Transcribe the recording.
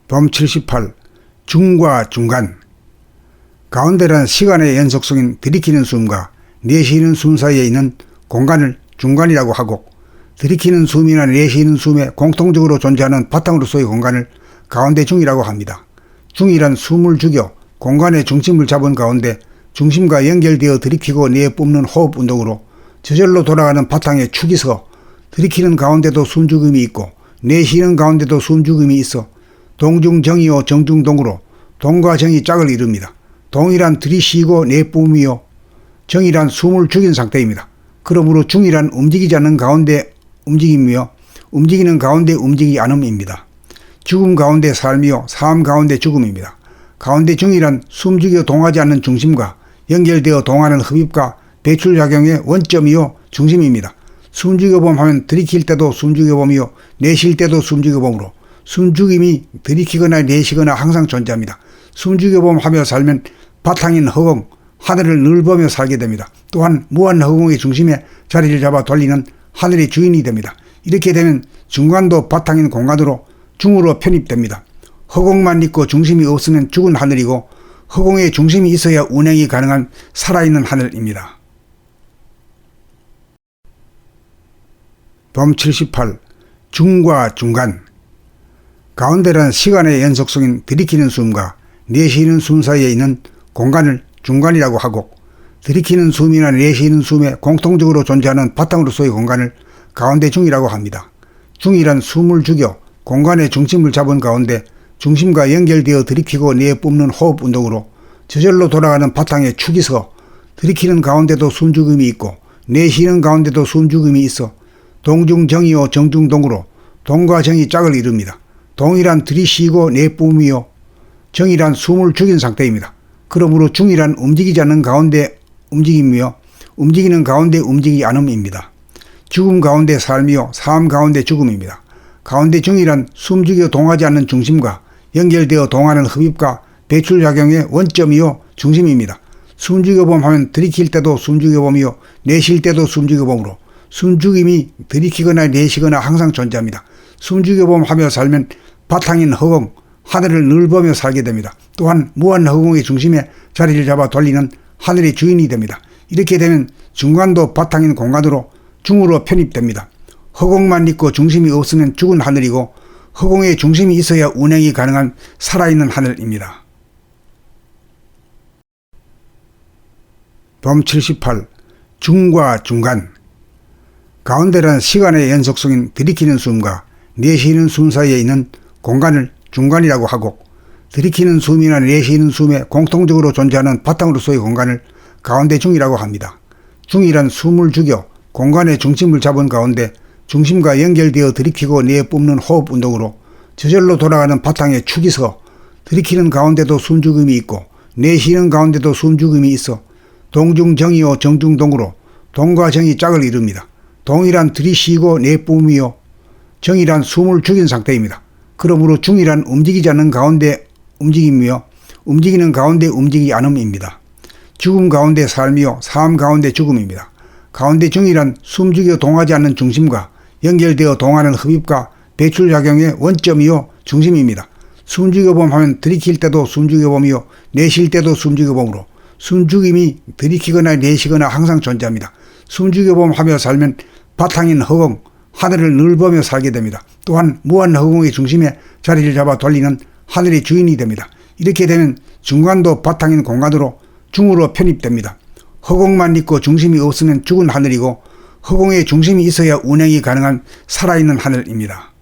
범 78. 중과 중간. 가운데란 시간의 연속성인 들이키는 숨과 내쉬는 숨 사이에 있는 공간을 중간이라고 하고, 들이키는 숨이나 내쉬는 숨에 공통적으로 존재하는 바탕으로서의 공간을 가운데 중이라고 합니다. 중이란 숨을 죽여 공간의 중심을 잡은 가운데 중심과 연결되어 들이키고 내뿜는 호흡 운동으로 저절로 돌아가는 바탕에 축이 서 들이키는 가운데도 숨죽임이 있고 내쉬는 가운데도 숨죽임이 있어 동중정이요 정중동으로 동과 정이 짝을 이룹니다. 동이란 들이쉬고 내뿜이요, 정이란 숨을 죽인 상태입니다. 그러므로 중이란 움직이지 않는 가운데 움직임이며 움직이는 가운데 움직이지 않음입니다. 죽음 가운데 삶이요 삶 가운데 죽음입니다. 가운데 중이란 숨죽여 동하지 않는 중심과 연결되어 동하는 흡입과 배출작용의 원점이요 중심입니다. 숨죽여봄 하면 들이킬 때도 숨죽여봄이요 내쉴 때도 숨죽여봄으로 숨죽임이 들이키거나 내쉬거나 항상 존재합니다. 숨죽여봄 하며 살면 바탕인 허공, 하늘을 늘 보며 살게 됩니다. 또한 무한 허공의 중심에 자리를 잡아 돌리는 하늘의 주인이 됩니다. 이렇게 되면 중간도 바탕인 공간으로 중으로 편입됩니다. 허공만 있고 중심이 없으면 죽은 하늘이고 허공에 중심이 있어야 운행이 가능한 살아있는 하늘입니다. 범 78. 중과 중간. 가운데란 시간의 연속성인 들이키는 숨과 내쉬는 숨 사이에 있는 공간을 중간이라고 하고, 들이키는 숨이나 내쉬는 숨에 공통적으로 존재하는 바탕으로서의 공간을 가운데 중이라고 합니다. 중이란 숨을 죽여 공간의 중심을 잡은 가운데 중심과 연결되어 들이키고 내뿜는 호흡 운동으로 저절로 돌아가는 바탕에 축이 서 들이키는 가운데도 숨죽임이 있고 내쉬는 가운데도 숨죽임이 있어 동중정이요 정중동으로 동과 정이 짝을 이룹니다. 동이란 들이쉬고 내뿜이요, 정이란 숨을 죽인 상태입니다. 그러므로 중이란 움직이지 않는 가운데 움직임이며 움직이는 가운데 움직이지 않음입니다. 죽음 가운데 삶이요 삶 가운데 죽음입니다. 가운데 중이란 숨죽여 동하지 않는 중심과 연결되어 동하는 흡입과 배출작용의 원점이요 중심입니다. 숨죽여봄 하면 들이킬 때도 숨죽여봄이요 내쉴 때도 숨죽여봄으로 숨죽임이 들이키거나 내쉬거나 항상 존재합니다. 숨죽여봄 하며 살면 바탕인 허공, 하늘을 늘 보며 살게 됩니다. 또한 무한 허공의 중심에 자리를 잡아 돌리는 하늘의 주인이 됩니다. 이렇게 되면 중간도 바탕인 공간으로 중으로 편입됩니다. 허공만 있고 중심이 없으면 죽은 하늘이고 허공에 중심이 있어야 운행이 가능한 살아있는 하늘입니다. 범 78. 중과 중간. 가운데란 시간의 연속성인 들이키는 숨과 내쉬는 숨 사이에 있는 공간을 중간이라고 하고, 들이키는 숨이나 내쉬는 숨에 공통적으로 존재하는 바탕으로서의 공간을 가운데 중이라고 합니다. 중이란 숨을 죽여 공간의 중심을 잡은 가운데 중심과 연결되어 들이키고 내뿜는 호흡 운동으로 저절로 돌아가는 바탕에 축이 서 들이키는 가운데도 숨죽임이 있고 내쉬는 가운데도 숨죽임이 있어 동중정이요 정중동으로 동과 정이 짝을 이룹니다. 동이란 들이쉬고 내뿜이요, 정이란 숨을 죽인 상태입니다. 그러므로 중이란 움직이지 않는 가운데 움직임이며 움직이는 가운데 움직이지 않음입니다. 죽음 가운데 삶이요 삶 가운데 죽음입니다. 가운데 중이란 숨죽여 동하지 않는 중심과 연결되어 동하는 흡입과 배출작용의 원점이요 중심입니다. 숨죽여봄 하면 들이킬 때도 숨죽여봄이요 내쉴 때도 숨죽여봄으로 숨죽임이 들이키거나 내쉬거나 항상 존재합니다. 숨죽여봄 하며 살면 바탕인 허공, 하늘을 늘 보며 살게 됩니다. 또한 무한 허공의 중심에 자리를 잡아 돌리는 하늘의 주인이 됩니다. 이렇게 되면 중간도 바탕인 공간으로 중으로 편입됩니다. 허공만 있고 중심이 없으면 죽은 하늘이고 허공에 중심이 있어야 운행이 가능한 살아있는 하늘입니다.